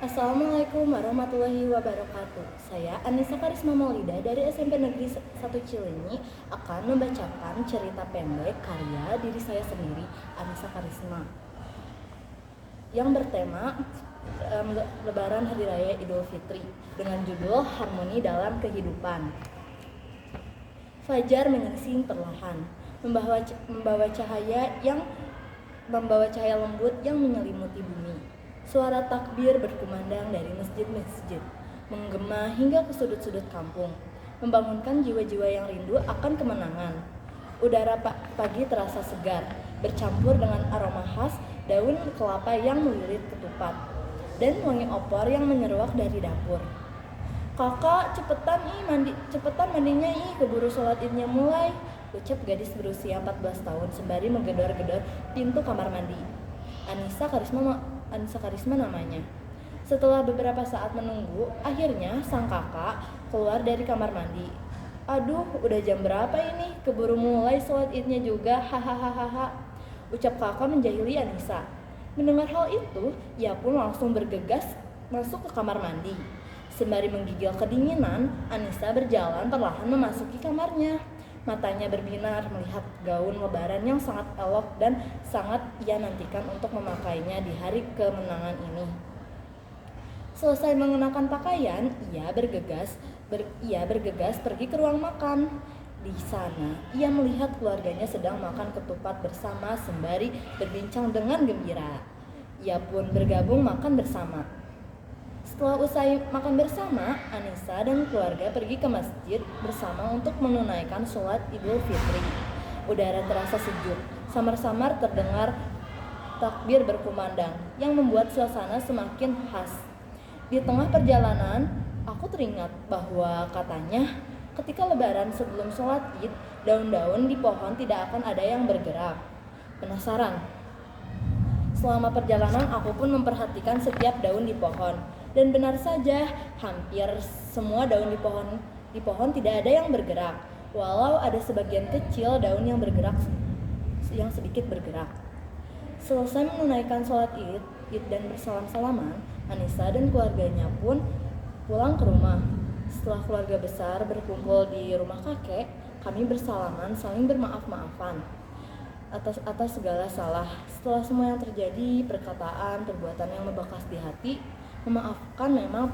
Assalamualaikum warahmatullahi wabarakatuh. Saya Anissa Karisma Maulida dari SMP Negeri 1 Cileunyi akan membacakan cerita pendek karya diri saya sendiri, Anissa Karisma, yang bertema Lebaran Hari Raya Idul Fitri dengan judul Harmoni Dalam Kehidupan. Fajar menyingsing perlahan, membawa cahaya lembut yang menyelimuti bumi. Suara takbir berkumandang dari masjid-masjid, menggema hingga ke sudut-sudut kampung, membangunkan jiwa-jiwa yang rindu akan kemenangan. Udara pagi terasa segar, bercampur dengan aroma khas daun kelapa yang melilit ketupat, dan wangi opor yang menyeruak dari dapur. "Kakak, cepetan mandinya keburu sholat idnya mulai," ucap gadis berusia 14 tahun sembari menggedor-gedor pintu kamar mandi. Anissa Karisma namanya. Setelah beberapa saat menunggu, akhirnya sang kakak keluar dari kamar mandi. "Aduh, udah jam berapa ini? Keburu mulai sholat idnya juga, hahaha," ucap kakak menjahili Anissa. Mendengar hal itu, ia pun langsung bergegas masuk ke kamar mandi. Sembari menggigil kedinginan, Anissa berjalan perlahan memasuki kamarnya. Matanya berbinar melihat gaun lebaran yang sangat elok dan sangat ia nantikan untuk memakainya di hari kemenangan ini. Selesai mengenakan pakaian, ia bergegas pergi ke ruang makan. Di sana, ia melihat keluarganya sedang makan ketupat bersama sembari berbincang dengan gembira. Ia pun bergabung makan bersama. Setelah usai makan bersama, Anissa dan keluarga pergi ke masjid bersama untuk menunaikan sholat Idul Fitri. Udara terasa sejuk, samar-samar terdengar takbir berkumandang yang membuat suasana semakin khas. Di tengah perjalanan, aku teringat bahwa katanya ketika lebaran sebelum sholat id, daun-daun di pohon tidak akan ada yang bergerak. Penasaran? Selama perjalanan aku pun memperhatikan setiap daun di pohon. Dan benar saja, hampir semua daun di pohon tidak ada yang bergerak, walau ada sebagian kecil daun yang sedikit bergerak. Selesai menunaikan sholat id dan bersalam-salaman, Anissa dan keluarganya pun pulang ke rumah. Setelah keluarga besar berkumpul di rumah kakek, kami bersalaman saling bermaaf-maafan atas segala salah. Setelah semua yang terjadi, perkataan, perbuatan yang membekas di hati, memaafkan memang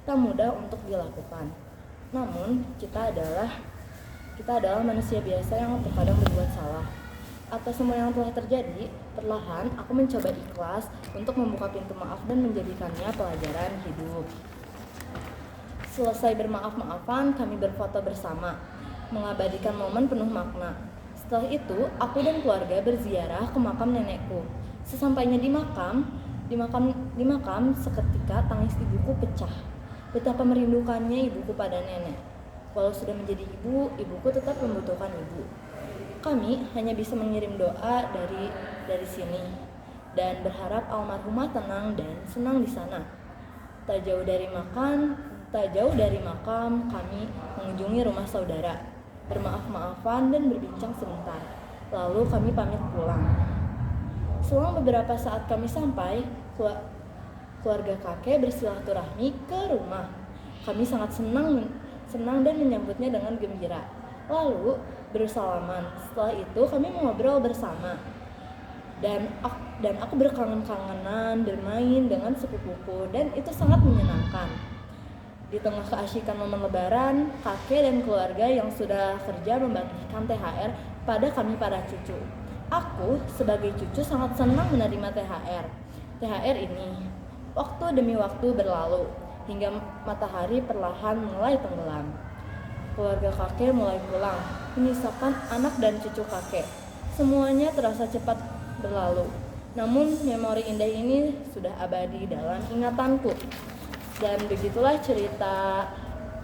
tak mudah untuk dilakukan. Namun, kita adalah manusia biasa yang terkadang berbuat salah. Atas semua yang telah terjadi, perlahan aku mencoba ikhlas untuk membuka pintu maaf dan menjadikannya pelajaran hidup. Selesai bermaaf-maafan, kami berfoto bersama, mengabadikan momen penuh makna. Setelah itu, aku dan keluarga berziarah ke makam nenekku. Sesampainya di makam, seketika tangis ibuku pecah. Betapa merindukannya ibuku pada nenek. Walau sudah menjadi ibu, ibuku tetap membutuhkan ibu. Kami hanya bisa mengirim doa dari sini dan berharap almarhumah tenang dan senang di sana. Tak jauh dari makam, kami mengunjungi rumah saudara, bermaaf-maafan dan berbincang sebentar. Lalu kami pamit pulang. Selang beberapa saat kami sampai, keluarga kakek bersilaturahmi ke rumah. Kami sangat senang dan menyambutnya dengan gembira. Lalu bersalaman. Setelah itu kami mengobrol bersama. Dan aku berkangen-kangenan bermain dengan sepupuku dan itu sangat menyenangkan. Di tengah keasyikan momen lebaran, kakek dan keluarga yang sudah kerja membagikan THR pada kami para cucu. Aku sebagai cucu sangat senang menerima THR. THR ini, waktu demi waktu berlalu, hingga matahari perlahan mulai tenggelam. Keluarga kakek mulai pulang, menyisakan anak dan cucu kakek. Semuanya terasa cepat berlalu. Namun memori indah ini sudah abadi dalam ingatanku. Dan begitulah cerita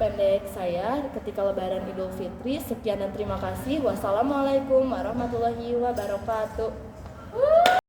pendek saya ketika Lebaran Idul Fitri. Sekian dan terima kasih. Wassalamualaikum warahmatullahi wabarakatuh.